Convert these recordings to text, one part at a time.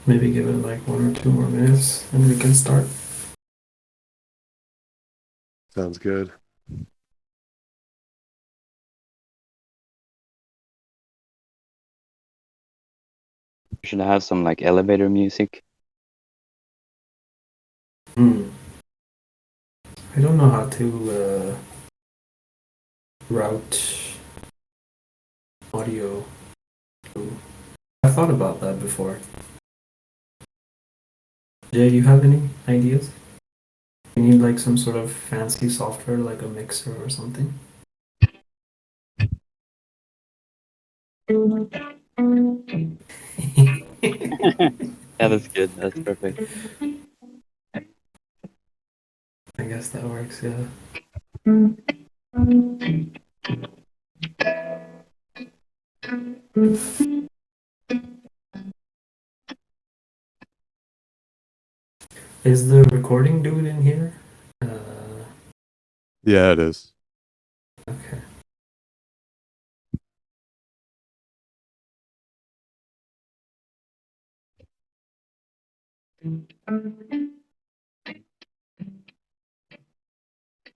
Maybe give it like 1 or 2 more minutes and we can start. Sounds good. You should have some like elevator music. Hmm. I don't know how to route audio. I thought about that before. Jay, do you have any ideas? You need like some sort of fancy software, like a mixer or something. Yeah, that's good. That's perfect. I guess that works, yeah. Is the recording dude in here? Yeah, it is. Okay.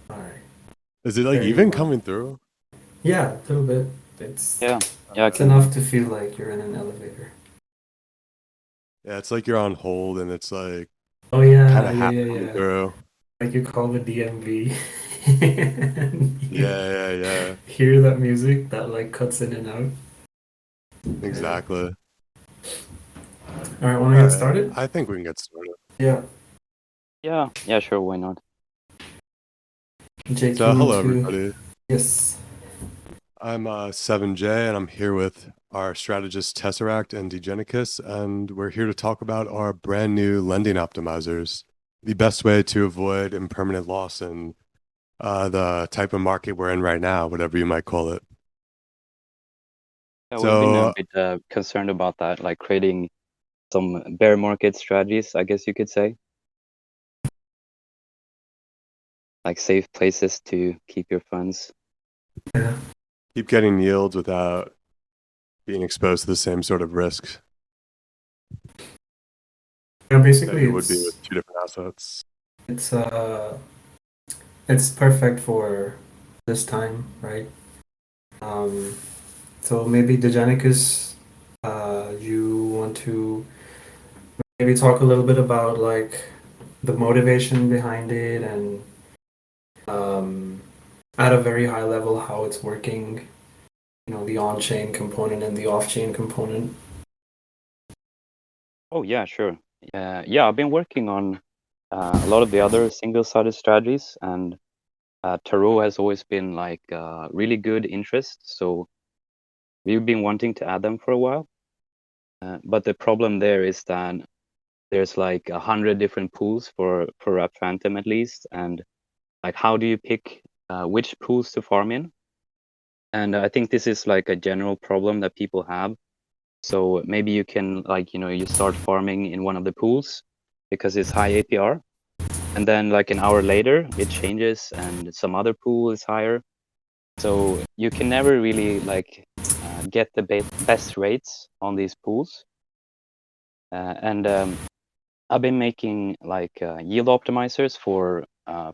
All right. Is it like There you even are. coming through? Yeah, a little bit. It's Yeah, All yeah, I it's right. can. enough to feel like you're in an elevator. Yeah, it's like you're on hold and it's like Oh kind yeah, of yeah, half yeah, coming yeah. through. Like you call the DMV and you Yeah, yeah, yeah. hear that music that like cuts in and out. Yeah. Exactly. All right, want to All get right. started? I think we can get started. Yeah. Yeah, yeah, sure, why not? Jake, you So, want hello to? everybody. Yes. I'm 7J and I'm here with our strategist Tesseract and Degenicus, and we're here to talk about our brand new lending optimizers, the best way to avoid impermanent loss in the type of market we're in right now, whatever you might call it. Yeah, we've been a So, bit concerned about that, like creating some bear market strategies, I guess you could say, like safe places to keep your funds. Yeah. keep getting yields without being exposed to the same sort of risk Yeah. that Basically, you would be with two different assets. it's it's perfect for this time, right? Um, so maybe Degenicus, you want to maybe talk a little bit about like the motivation behind it and um, at a very high level how it's working. You know, the on-chain component and the off-chain component. Oh yeah, sure. Yeah, I've been working on a lot of the other single-sided strategies, and tarot has always been like really good interest. So we've been wanting to add them for a while. But the problem there is that there's like 100 different pools for Rap Phantom at least, and like how do you pick which pools to farm in? And I think this is like a general problem that people have. So maybe you can like you start farming in one of the pools because it's high APR, and then like an hour later it changes and some other pool is higher. So you can never really like get the best rates on these pools. And I've been making like yield optimizers for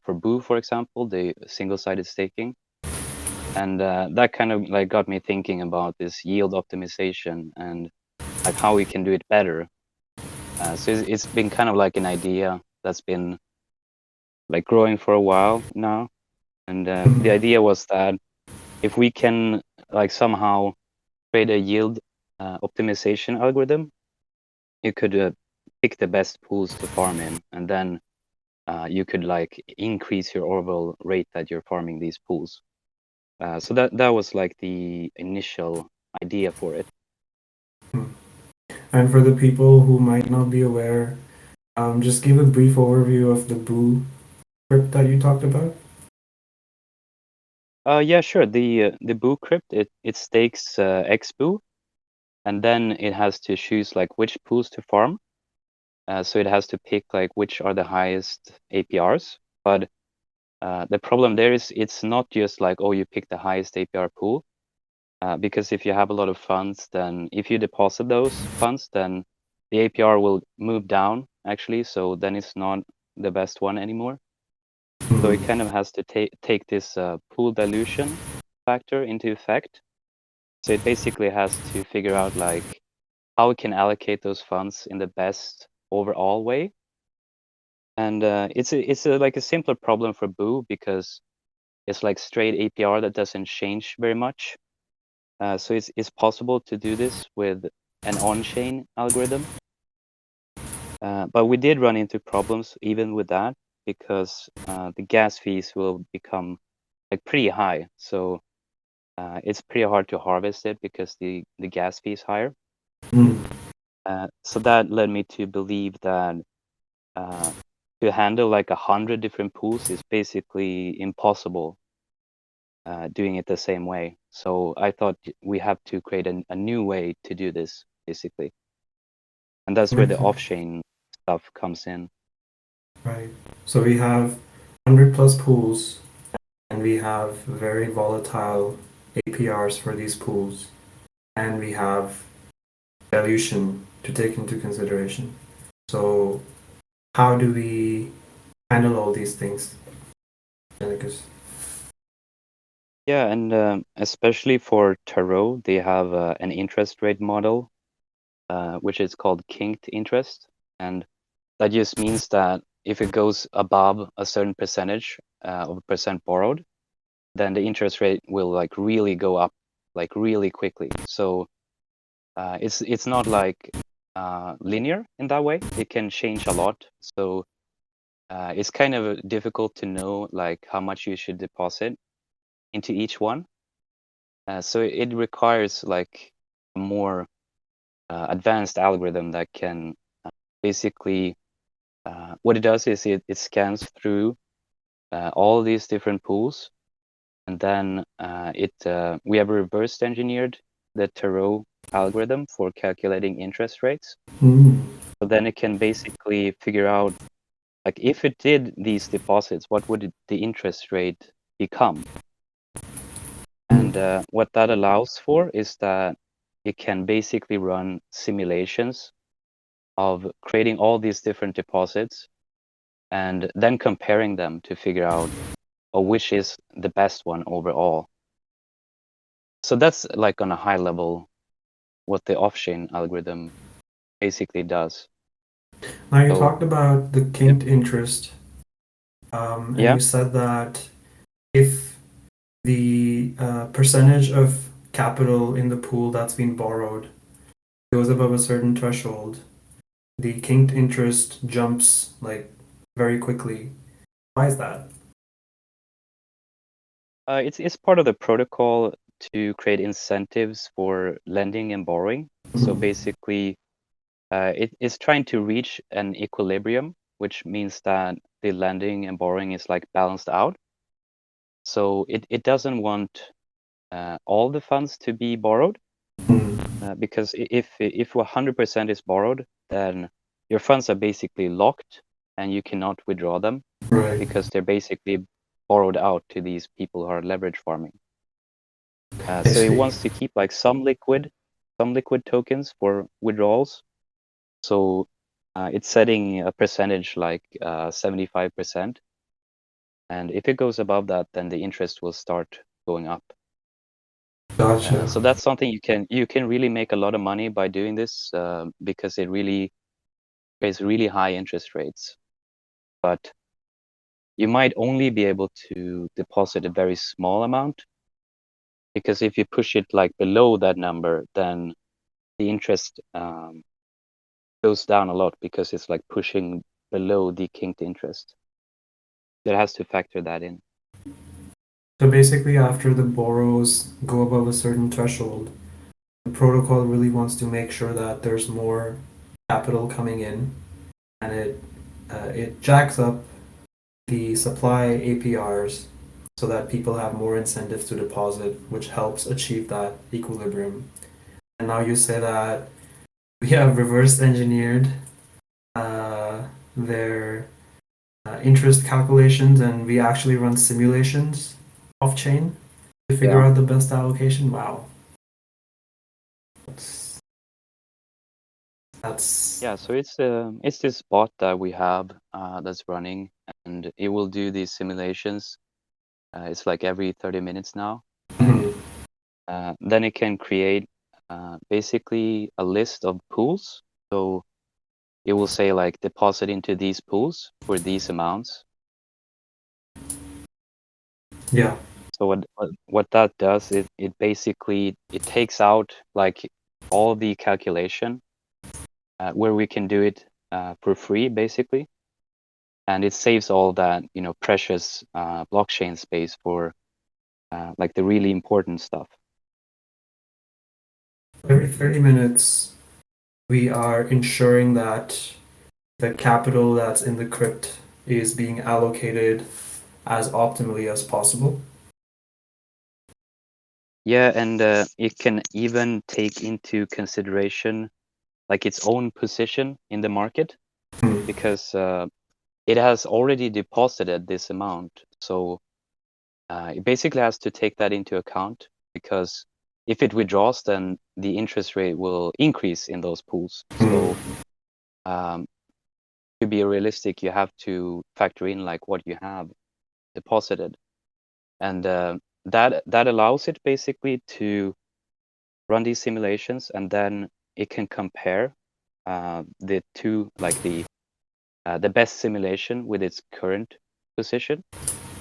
Boo, for example, the single-sided staking, and that kind of like got me thinking about this yield optimization and like how we can do it better. So it's been kind of like an idea that's been like growing for a while now, and the idea was that if we can like somehow create a yield optimization algorithm, you could pick the best pools to farm in, and then you could like increase your overall rate that you're farming these pools. So that was like the initial idea for it. And for the people who might not be aware, just give a brief overview of the Boo script that you talked about. Yeah, sure. The Boo crypt, it stakes X Boo, and then it has to choose like which pools to farm. So it has to pick like which are the highest APRs. But the problem there is it's not just like, oh, you pick the highest APR pool. Because if you have a lot of funds, then if you deposit those funds, then the APR will move down actually, so then it's not the best one anymore. So it kind of has to take this pool dilution factor into effect. So it basically has to figure out like how it can allocate those funds in the best overall way. And it's like a simpler problem for Boo because it's like straight APR that doesn't change very much. So it's possible to do this with an on-chain algorithm. But we did run into problems even with that because the gas fees will become like pretty high. So it's pretty hard to harvest it because the gas fee is higher. So that led me to believe that to handle like 100 different pools is basically impossible doing it the same way. So I thought we have to create a new way to do this, basically. And that's where the off-chain stuff comes in. Right. So we have 100 plus pools, and we have very volatile APRs for these pools, and we have dilution to take into consideration. So how do we handle all these things, Degenicus? Yeah, and especially for Tarot, they have an interest rate model, which is called kinked interest. And that just means that if it goes above a certain percentage of percent borrowed, then the interest rate will like really go up like really quickly. So it's not like linear in that way. It can change a lot. So it's kind of difficult to know like how much you should deposit into each one. So it requires like a more advanced algorithm that can basically what it does is it scans through all these different pools, and then we have reverse engineered the Tarot algorithm for calculating interest rates. So then it can basically figure out like if it did these deposits, what would the interest rate become? And what that allows for is that it can basically run simulations of creating all these different deposits and then comparing them to figure out which is the best one overall. So that's like on a high level what the off-chain algorithm basically does. Now you So, talked about the kinked interest, and yeah, you said that if the percentage of capital in the pool that's been borrowed goes above a certain threshold, the kinked interest jumps like very quickly. Why is that? it's part of the protocol to create incentives for lending and borrowing. So basically, it's trying to reach an equilibrium, which means that the lending and borrowing is like balanced out. So it doesn't want all the funds to be borrowed, because if 100% is borrowed, then your funds are basically locked and you cannot withdraw them Right. because they're basically borrowed out to these people who are leverage farming. I So it see. wants to keep like some liquid tokens for withdrawals. So it's setting a percentage like 75%. And if it goes above that, then the interest will start going up. Gotcha. So that's something you can really make a lot of money by doing this because it really pays really high interest rates. But you might only be able to deposit a very small amount, because if you push it like below that number, then the interest goes down a lot because it's like pushing below the kinked interest. It has to factor that in. So basically, after the borrows go above a certain threshold, the protocol really wants to make sure that there's more capital coming in, and it jacks up the supply APRs so that people have more incentives to deposit, which helps achieve that equilibrium. And now you say that we have reverse engineered their interest calculations, and we actually run simulations off chain to figure Yeah. out the best allocation. Wow. That's Yeah, so it's this bot that we have that's running, and it will do these simulations. It's like every 30 minutes now. Mhm. Then it can create basically a list of pools. So it will say like deposit into these pools for these amounts. Yeah. So what that does is it basically it takes out like all the calculation where we can do it for free basically, and it saves all that precious blockchain space for like the really important stuff. Every 30 minutes, we are ensuring that the capital that's in the crypt is being allocated as optimally as possible. Yeah, and it can even take into consideration like its own position in the market Hmm. because it has already deposited this amount. So it basically has to take that into account because if it withdraws, then the interest rate will increase in those pools. So um, to be realistic, you have to factor in like what you have deposited, and that allows it basically to run these simulations, and then it can compare the two, like the best simulation with its current position.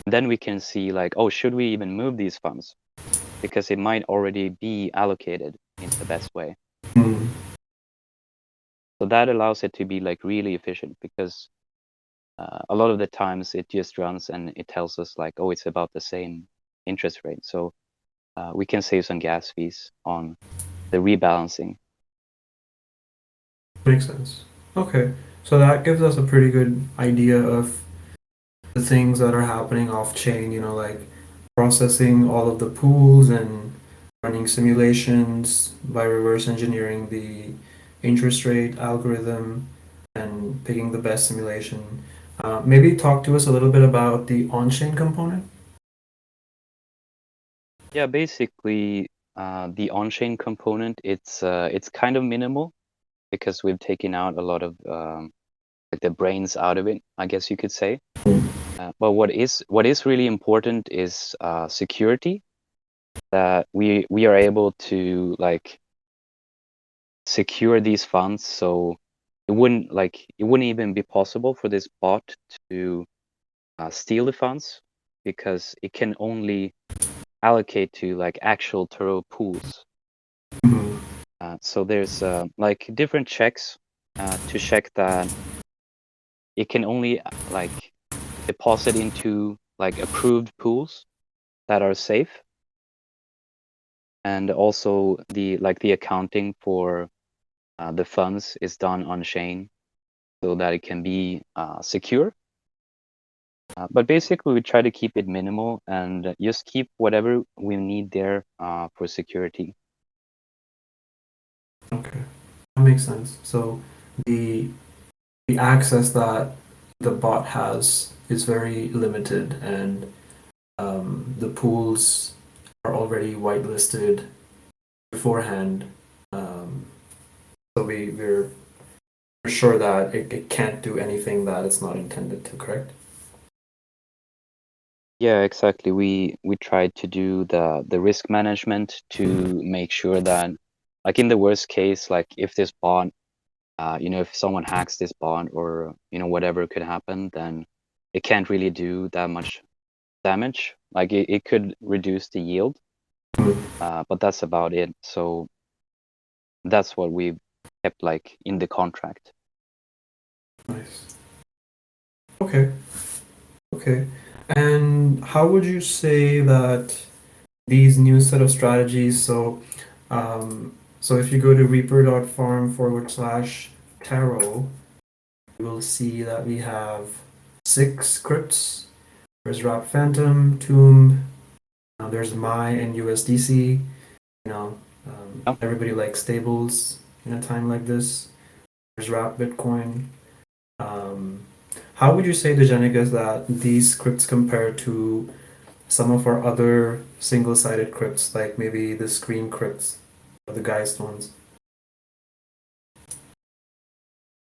Then we can see like, oh, should we even move these funds? Because it might already be allocated in the best way. Hmm. So that allows it to be like really efficient because a lot of the times it just runs and it tells us like, oh, it's about the same interest rate. So we can save some gas fees on the rebalancing. Makes sense. Okay, so that gives us a pretty good idea of the things that are happening off chain, like processing all of the pools and running simulations by reverse engineering the interest rate algorithm and picking the best simulation. Maybe talk to us a little bit about the on-chain component. Yeah, basically the on-chain component, it's kind of minimal because we've taken out a lot of like the brains out of it, I guess you could say. But what is really important is security, that we are able to like secure these funds, so it wouldn't even be possible for this bot to steal the funds because it can only allocate to like actual Turo pools. Mhm. So there's like different checks to check that it can only like deposit into like approved pools that are safe, and also the accounting for the funds is done on chain so that it can be secure. But basically, we try to keep it minimal and just keep whatever we need there for security. Okay, that makes sense. So the the access that the bot has is very limited, and the pools are already whitelisted beforehand. Um, so we're sure that it can't do anything that it's not intended to, correct? Yeah, exactly. We tried to do the risk management to make sure that, like in the worst case, like if this bot, if someone hacks this bot or whatever could happen, then it can't really do that much damage. Like it could reduce the yield, but that's about it. So that's what we kept like in the contract. Nice. Okay. Okay. And how would you say that these new set of strategies, so if you go to reaper.farm/tarot, you will see that we have 6 crypts. There's Rap Phantom, Tomb, there's Mai and USDC. You know, Oh, everybody likes stables in a time like this. There's Wrap Bitcoin. Um, how would you say, Degenicus, that these crypts compare to some of our other single-sided crypts, like maybe the Scream crypts or the Geist ones?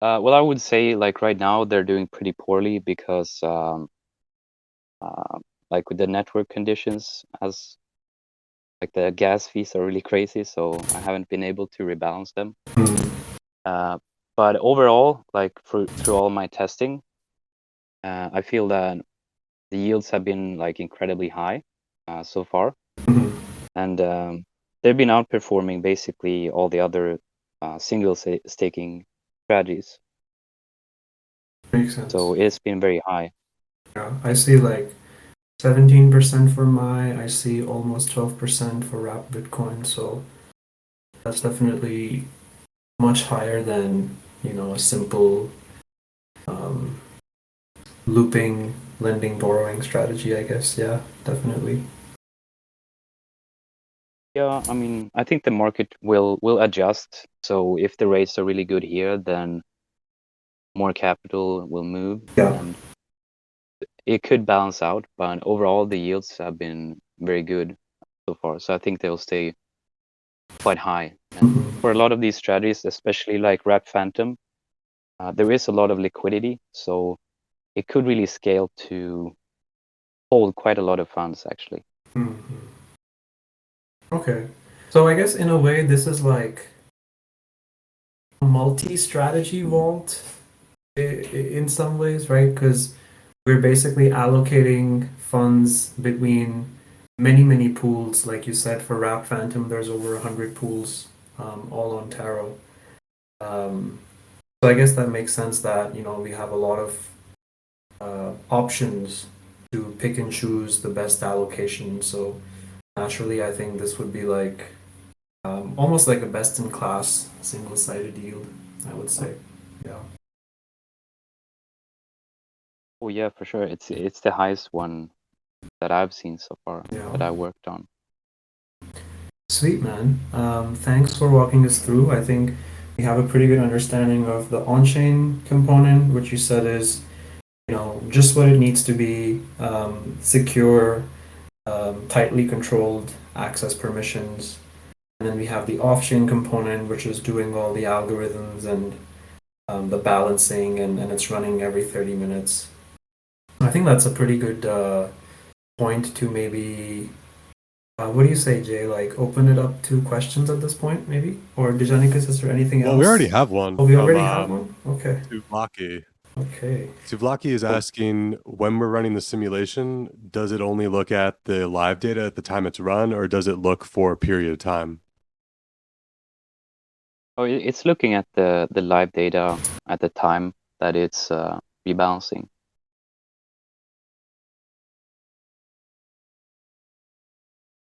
Well, I would say like right now they're doing pretty poorly because like with the network conditions, as like the gas fees are really crazy, so I haven't been able to rebalance them. But overall, like through all my testing, I feel that the yields have been like incredibly high so far, and they've been outperforming basically all the other single staking strategies. Makes sense. So it's been very high. Yeah, I see like 17% for I see almost 12% for Wrap Bitcoin, so that's definitely much higher than, a simple um, looping, lending, borrowing strategy, I guess. Yeah, definitely. Yeah, I mean, I think the market will adjust. So if the rates are really good here, then more capital will move, Yeah. and it could balance out. But overall, the yields have been very good so far. So I think they'll stay quite high. And for a lot of these strategies, especially like Wrap Phantom, there is a lot of liquidity, so it could really scale to hold quite a lot of funds, actually. Okay. So I guess in a way, this is like a multi-strategy vault in some ways, right? Because we're basically allocating funds between many, many pools. Like you said, for Wrap Phantom, there's over 100 pools, all on Taro. So I guess that makes sense that, we have a lot of options to pick and choose the best allocation. So naturally, I think this would be like almost like a best-in-class single-sided yield, I would say. Yeah. Oh yeah, for sure. It's the highest one that I've seen so far Yeah. that I worked on. Sweet, man. Thanks for walking us through. I think we have a pretty good understanding of the on-chain component, which you said is, just what it needs to be, secure, tightly controlled access permissions. And then we have the off-chain component, which is doing all the algorithms and the balancing, and it's running every 30 minutes. I think that's a pretty good point to maybe. What do you say, Jay? Like, open it up to questions at this point, maybe? Or Degenicus, is there anything Well, else? we already have one Oh, we from already have one? Okay. Tuvlaki. Okay. Tuvlaki is asking, when we're running the simulation, does it only look at the live data at the time it's run, or does it look for a period of time? Oh, it's looking at the live data at the time that it's rebalancing.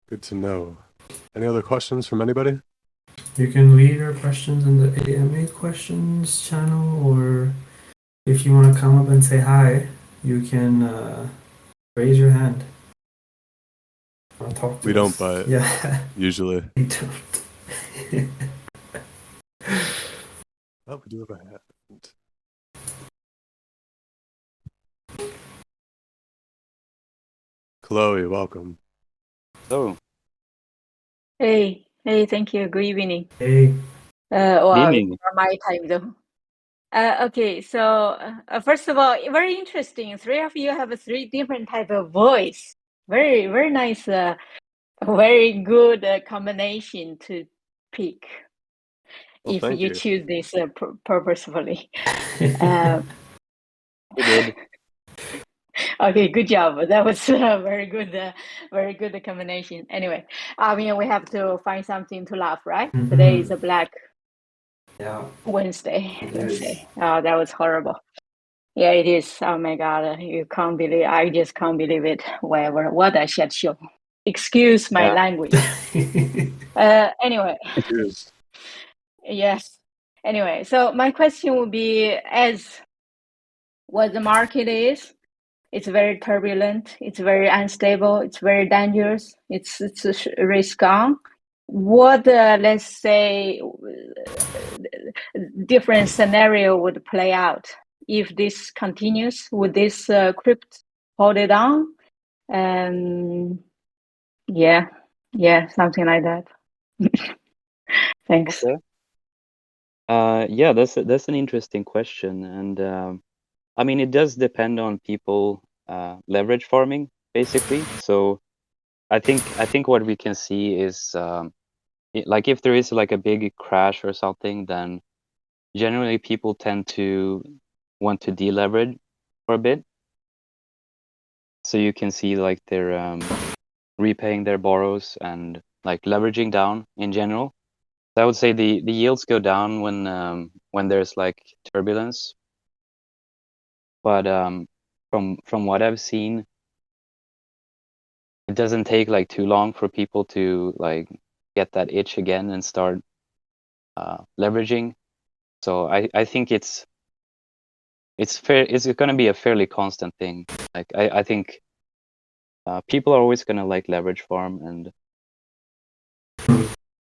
Good to know. Any other questions from anybody? You can leave your questions in the AMA questions channel, or if you want to come up and say hi, you can raise your hand. Talk to We us. don't, but yeah, usually. we don't. Oh, we do have a hand. Chloe, welcome. So, Hey, thank you. Good evening. Hey. Well, it's evening. not my time though. Okay, so first of all, very interesting. Three of you have a three different type of voice. Very, very nice. Very good combination to pick Well, if thank you you. choose this purposefully. We did. Okay, good job. That was very good combination. Anyway, I mean, we have to find something to laugh, right? Today is a Black Wednesday. Let's say. Oh, that was horrible. Yeah, it is. Oh my God, you can't believe. I just can't believe it. Whatever. What a shit show. Excuse my language. Anyway. Cheers. Yes. Anyway, so my question would be, as what the market is, it's very turbulent, it's very unstable, it's very dangerous, it's risk on. What, let's say, different scenario would play out if this continues? Would this crypt hold it on? Yeah, something like that. Thanks. Okay. Yeah, that's an interesting question, and I mean, it does depend on people leverage farming basically. So I think what we can see is like if there is like a big crash or something, then generally people tend to want to deleverage for a bit. So you can see like they're repaying their borrows and like leveraging down in general. So I would say the yields go down when there's like turbulence. But from what I've seen, it doesn't take like too long for people to like get that itch again and start leveraging. So I think it's fair. It's going to be a fairly constant thing. Like I think people are always going to like leverage farm, and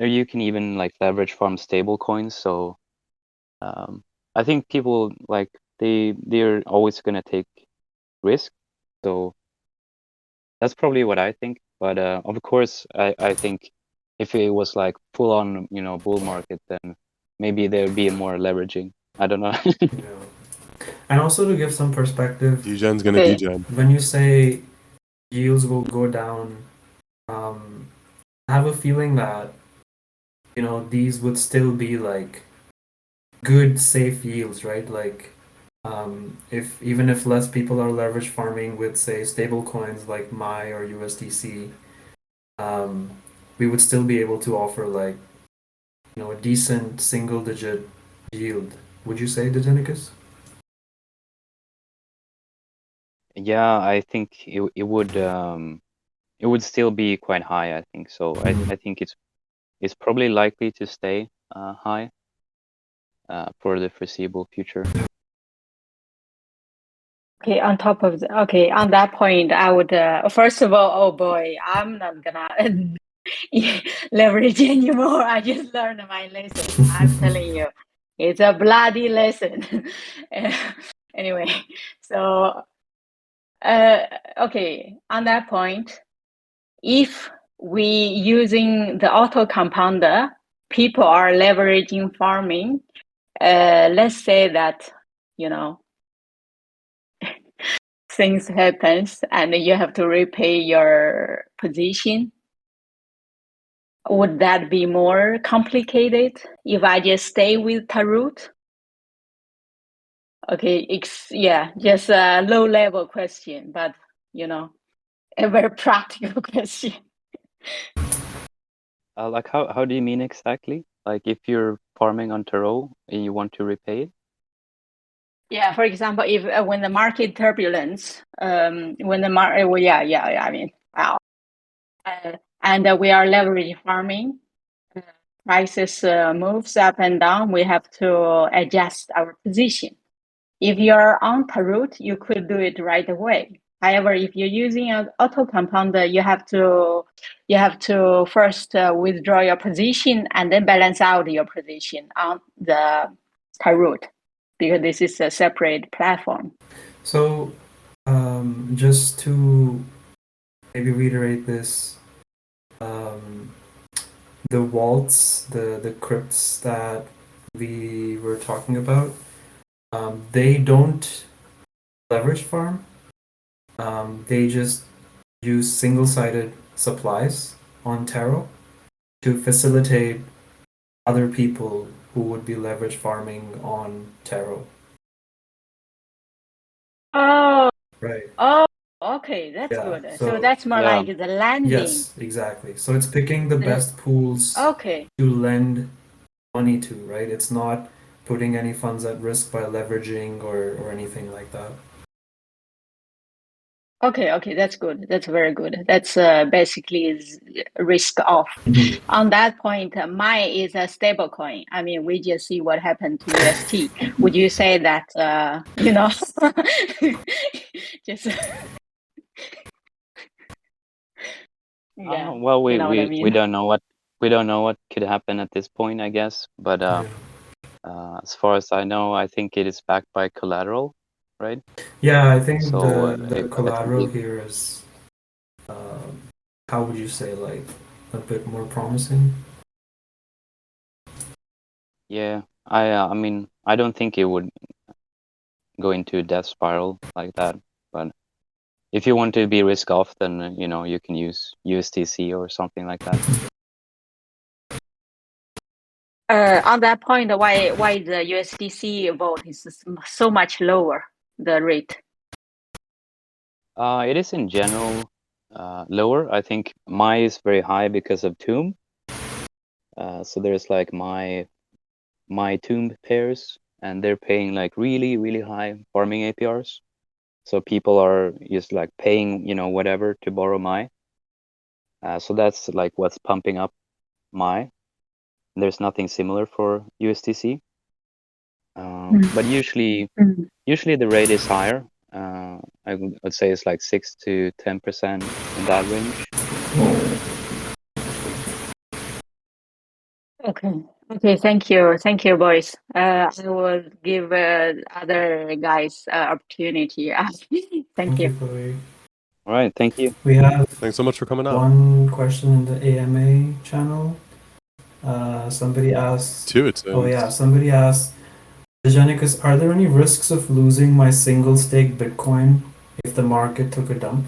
you can even like leverage farm stable coins. So I think people like they're always going to take risk. So that's probably what I think. But of course, I think if it was like full on, bull market, then maybe there would be more leveraging. I don't know. Yeah. And also to give some perspective, Degen's gonna Okay. degen. when you say yields will go down, I have a feeling that these would still be like good safe yields, right? Like if even if less people are leverage farming with say stable coins like MAI or USDC, um, we would still be able to offer like a decent single digit yield. Would you say, Degenicus? Yeah, I think it would still be quite high. I think so. I think it's probably likely to stay high for the foreseeable future. Okay, on that point, I would first of all, oh boy, I'm not gonna leverage anymore. I just learned my lesson. I'm telling you, it's a bloody lesson. Anyway, so okay, on that point, if we using the auto compounder, people are leveraging farming. Let's say that things happens and you have to repay your position. Would that be more complicated if I just stay with Tarot? Okay, yeah, just a low level question, but a very practical question. Like how do you mean exactly? Like if you're farming on Tarot and you want to repay it? Yeah, for example, if when the market turbulence, when the market, well, yeah, I mean, wow, and we are leverage farming, prices moves up and down, we have to adjust our position. If you're on Tarot, you could do it right away. However, if you're using an auto compounder, you have to first withdraw your position and then balance out your position on the Tarot, because this is a separate platform. So, just to maybe reiterate this, the vaults, the crypts that we were talking about, they don't leverage farm. They just use single-sided supplies on Tarot to facilitate other people who would be leverage farming on Tarot. Oh, Right. okay, that's Yeah. good. So So that's more Yeah. like the lending. yes, exactly. So it's picking the best pools Okay. to lend money to, right? It's not putting any funds at risk by leveraging or anything like that. Okay, that's good. That's very good. That's basically is risk off. On that point, MAI is a stable coin. I mean, we just see what happened to UST. Would you say that just yeah, Well, you know what I we mean? don't know what could happen at this point, I guess. But as far as I know, I think it is backed by collateral, right? Yeah, I think So the I think collateral here is, how would you say, like a bit more promising? yeah, I mean, I don't think it would go into a death spiral like that. But if you want to be risk off, then you can use USDC or something like that. On that point, why the USDC vote is so much lower, the rate? It is in general lower. I think my is very high because of Tomb. So there's like my Tomb pairs, and they're paying like really high farming APRs. So people are just like paying whatever to borrow my. So that's like what's pumping up my. There's nothing similar for USDC. But usually the rate is higher. I would say it's like 6 to 10% in that range. Okay. Thank you, boys. I will give other guys opportunity. Thank you. Chloe. All right, thank you. We have Thanks so much for coming out. one question in the AMA channel. Somebody asked. Two, it seems. Oh yeah, somebody asked, Degenicus, are there any risks of losing my single stake Bitcoin if the market took a dump?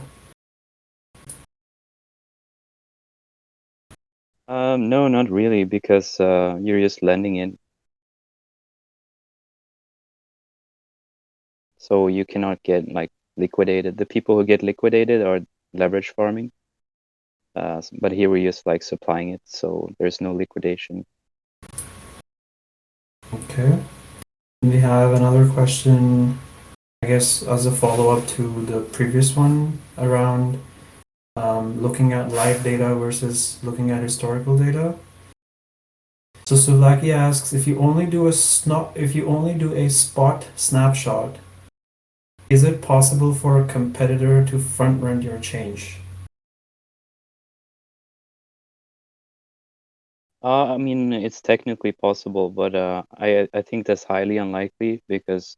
No, not really, because you're just lending it. So you cannot get like liquidated. The people who get liquidated are leverage farming. But here we're just like supplying it, so there's no liquidation. Okay. We have another question, I guess, as a follow-up to the previous one around looking at live data versus looking at historical data. So Sulaki asks, if you only do a spot snapshot, is it possible for a competitor to front run your change? I mean, it's technically possible, but I think that's highly unlikely because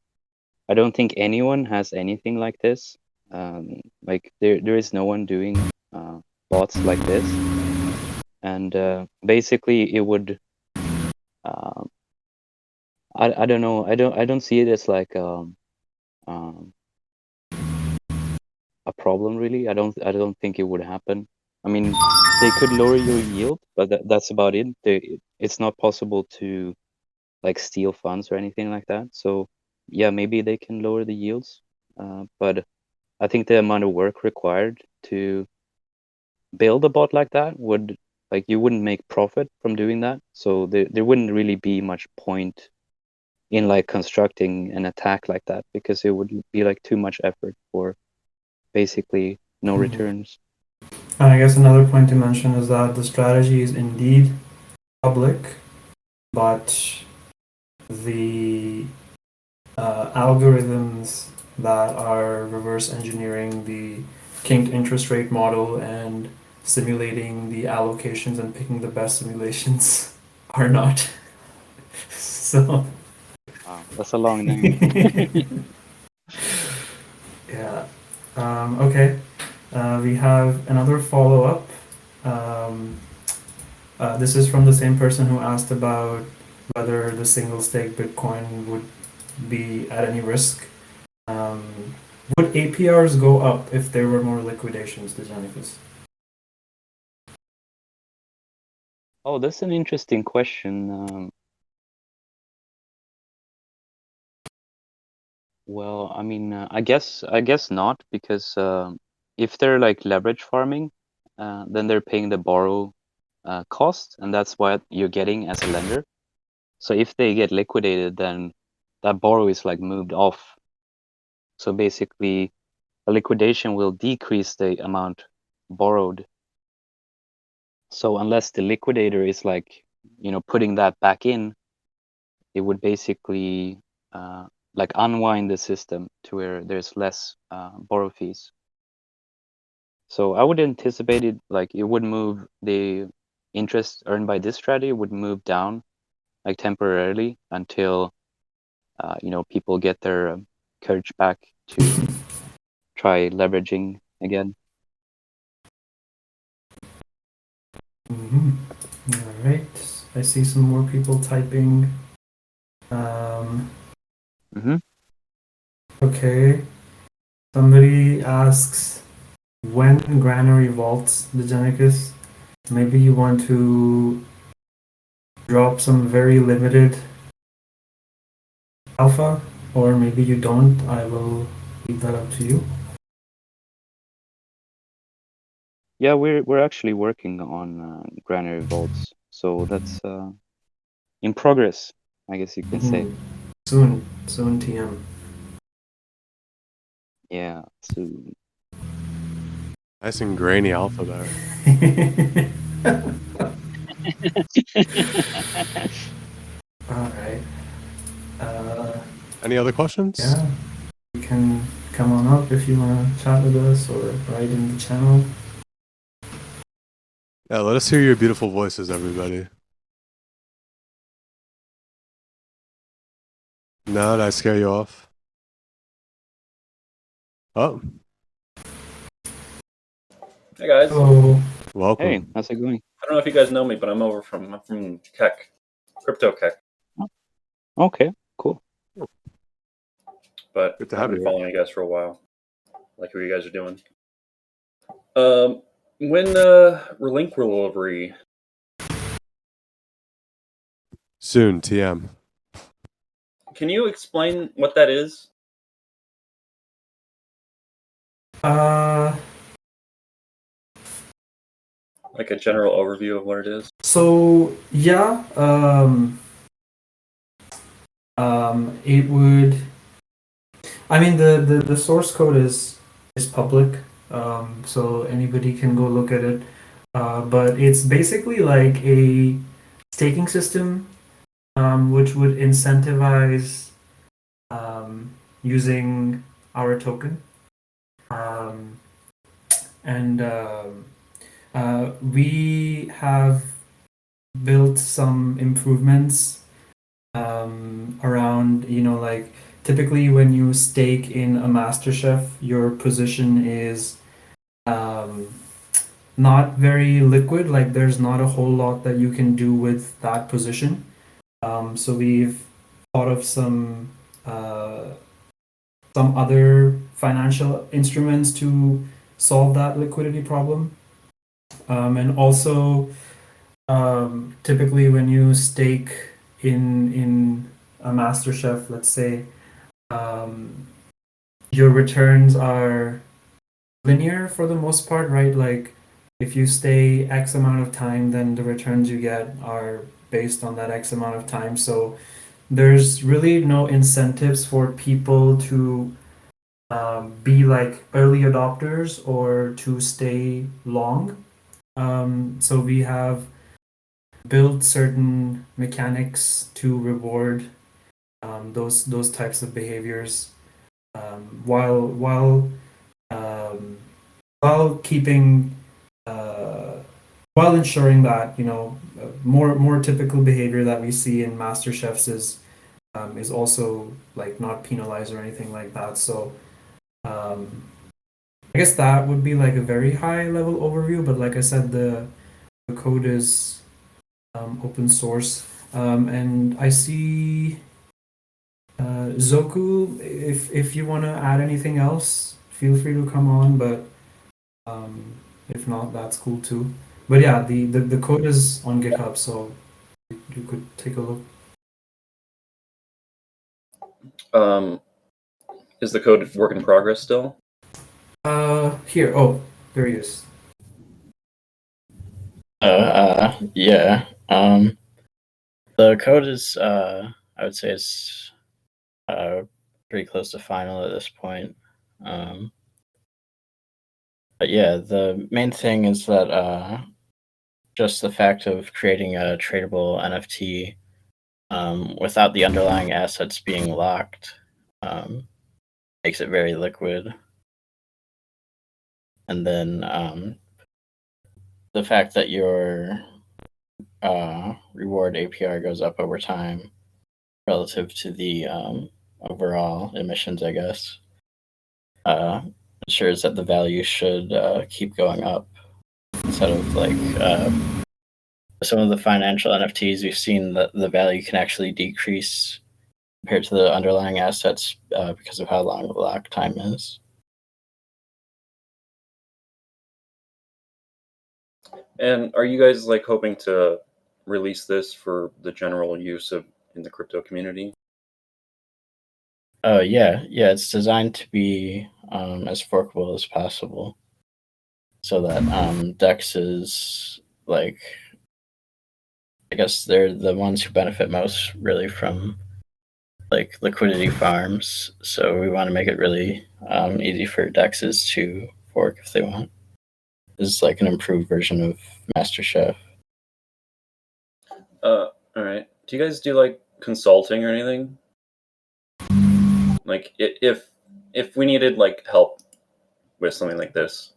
I don't think anyone has anything like this. Like there is no one doing bots like this, and basically it would. I don't know. I don't see it as like um, a problem really. I don't think it would happen. I mean, they could lower your yield, but that's about it. It's not possible to like steal funds or anything like that. So yeah, maybe they can lower the yields, but I think the amount of work required to build a bot like that would like you wouldn't make profit from doing that. So there wouldn't really be much point in like constructing an attack like that because it would be like too much effort for basically no returns. And I guess another point to mention is that the strategy is indeed public, but the algorithms that are reverse engineering the kinked interest rate model and simulating the allocations and picking the best simulations are not. So Wow, that's a long name. yeah. Okay. We have another follow-up. This is from the same person who asked about whether the single stake Bitcoin would be at any risk. Would APRs go up if there were more liquidations, Degenicus? Oh, that's an interesting question. Well, I mean, I guess not because if they're like leverage farming, then they're paying the borrow cost, and that's what you're getting as a lender. So if they get liquidated, then that borrow is like moved off. So basically, a liquidation will decrease the amount borrowed. So unless the liquidator is like, putting that back in, it would basically like unwind the system to where there's less borrow fees. So I would anticipate it like it would move the interest earned by this strategy would move down like temporarily until people get their courage back to try leveraging again. Mm-hmm. All right. I see some more people typing. Um, Mm-hmm. okay. Somebody asks when Granary vaults the Degenicus. Maybe you want to drop some very limited alpha, or maybe you don't. I will leave that up to you. Yeah, we're actually working on granary vaults, so that's in progress, I guess you can say. Soon, TM. Yeah, soon. Nice and grainy alpha there. All right. Any other questions? Yeah, you can come on up if you want to chat with us or write in the channel. Yeah, let us hear your beautiful voices, everybody. No, did I scare you off? Oh, Hey guys, Hello. welcome. Hey, how's it going? I don't know if you guys know me, but I'm from Keck, Crypto Keck, Okay, cool. but Good to I've have been you here. following you guys for a while. Like what you guys are doing. When relink delivery? Soon, TM. Can you explain what that is? Uh, Like a general overview of what it is? so yeah, it would. I mean, the source code is public, so anybody can go look at it. But it's basically like a staking system, which would incentivize using our token, um, and we have built some improvements around, like typically when you stake in a master chef, your position is um, not very liquid. Like there's not a whole lot that you can do with that position. So we've thought of uh, some other financial instruments to solve that liquidity problem. And also, typically when you stake in a master chef, let's say, um, your returns are linear for the most part, right? Like if you stay X amount of time, then the returns you get are based on that X amount of time. So there's really no incentives for people to be like early adopters or to stay long. So we have built certain mechanics to reward those types of behaviors while um, while keeping while ensuring that more typical behavior that we see in master chefs is also like not penalized or anything like that. So um, I guess that would be like a very high level overview, but like I said, the code is open source. And I see Zoku, if you want to add anything else, feel free to come on, but um, if not, that's cool too. But yeah, the code is on GitHub, so you could take a look. Is the code work in progress still? Here, oh, there he is. Yeah. The code is, I would say it's pretty close to final at this point. But yeah, the main thing is that just the fact of creating a tradable NFT without the underlying assets being locked makes it very liquid. And then the fact that your reward APR goes up over time relative to the overall emissions, I guess, ensures that the value should keep going up instead of like some of the financial NFTs we've seen that the value can actually decrease compared to the underlying assets because of how long the lock time is. And are you guys like hoping to release this for the general use of in the crypto community? Oh yeah, it's designed to be as forkable as possible, so that DEXs, like, I guess they're the ones who benefit most really from like liquidity farms. So we want to make it really easy for DEXs to fork if they want. This is like an improved version of MasterChef. All right. Do you guys do like consulting or anything? Like if we needed like help with something like this,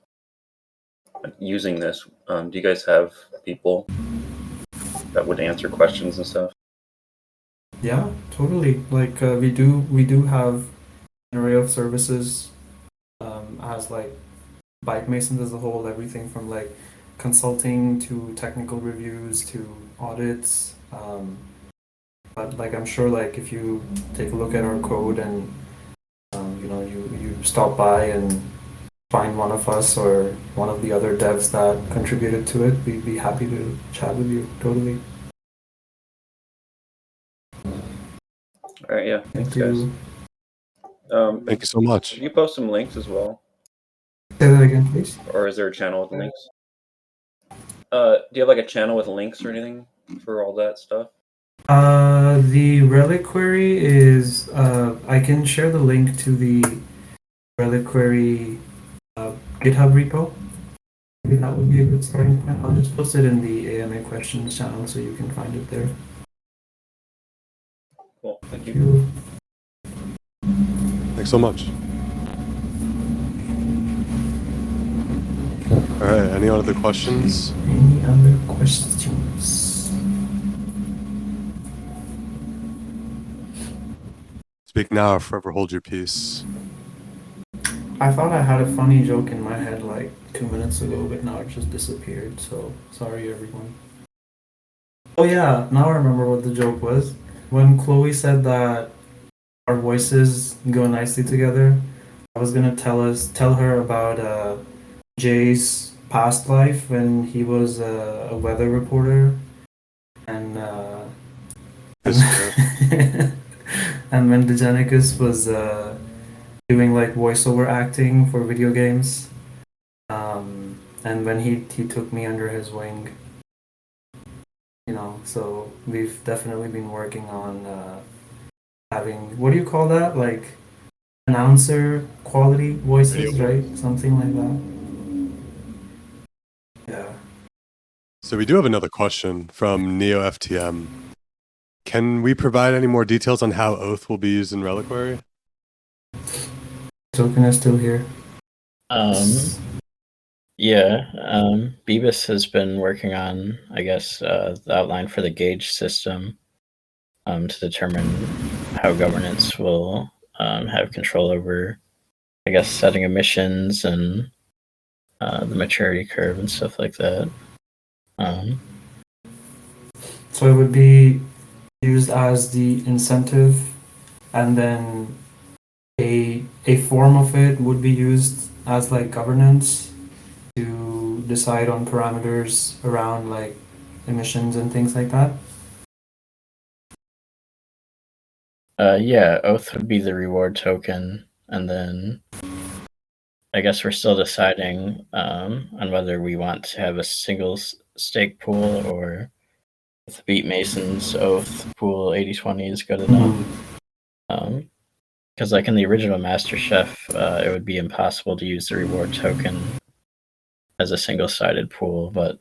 like using this, do you guys have people that would answer questions and stuff? Yeah, totally. Like we do have an array of services as like Bike Masons as a whole, everything from like consulting to technical reviews to audits. But like I'm sure like if you take a look at our code and you stop by and find one of us or one of the other devs that contributed to it, we'd be happy to chat with you. Totally. All right. Yeah. Thank Thanks, you. guys. Thank you so much. Could you post some links as well, Say that again, please. or is there a channel with links? Do you have like a channel with links or anything for all that stuff? The reliquary is I can share the link to the reliquary GitHub repo. Maybe that would be a good starting point. I'll just post it in the AMA questions channel so you can find it there. Cool. Thank Thank you. you. Thanks so much. All right, any other questions? Any other questions? Speak now or forever hold your peace. I thought I had a funny joke in my head like 2 minutes ago, but now it just disappeared, so sorry everyone. Oh yeah, now I remember what the joke was. When Chloe said that our voices go nicely together, I was gonna tell her about Jay's past life when he was a weather reporter, and Yes, sir. and when Degenicus was doing like voiceover acting for video games, and when he took me under his wing, so we've definitely been working on having, what do you call that, like announcer quality voices, right? Something like that. Yeah. So we do have another question from NeoFTM. Can we provide any more details on how Oath will be used in Reliquary? Token is still here. Yeah, Beavis has been working on, I guess, the outline for the gauge system to determine how governance will have control over, I guess, setting emissions and the maturity curve and stuff like that. So it would be used as the incentive, and then a form of it would be used as like governance to decide on parameters around like emissions and things like that. Yeah, Oath would be the reward token, and then I guess we're still deciding on whether we want to have a single stake pool or with Beat Mason's Oath pool 80/20 is good enough. Because like in the original MasterChef, it would be impossible to use the reward token as a single-sided pool, but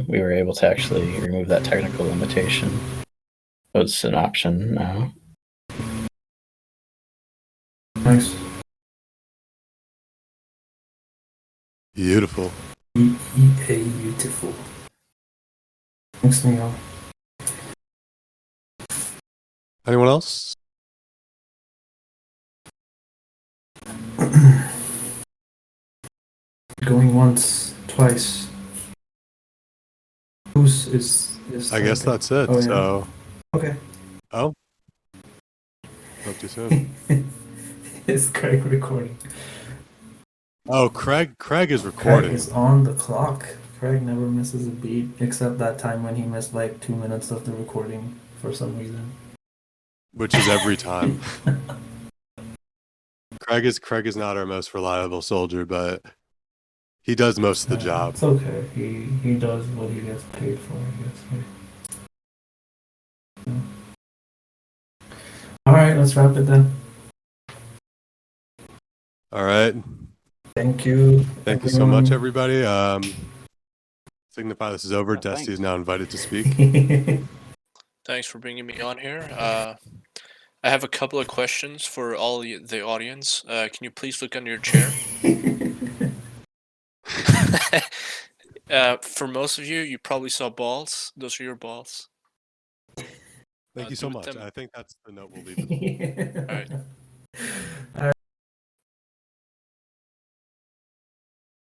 we were able to actually remove that technical limitation. So it's an option now. Nice. Beautiful. Beautiful. Thanks, Neil. Anyone else? Going once, twice. Who's is I guess typing? that's it. Oh, yeah. So, Okay. oh, too soon. Is Craig recording? Oh, Craig is Craig recording. is on the clock. Craig never misses a beat, except that time when he missed like 2 minutes of the recording for some reason. Which is every time. Craig is not our most reliable soldier, but he does most of the job. It's okay. He does what he gets paid for, I guess. Right? Yeah. All right, let's wrap it then. All right. Thank you. Thank you so much, everybody. Signify this is over. Yeah, Dusty thanks. is now invited to speak. Thanks for bringing me on here. I have a couple of questions for all the audience. Can you please look under your chair? For most of you, you probably saw balls. Those are your balls. Thank you so much. I think that's the note we'll leave. All right.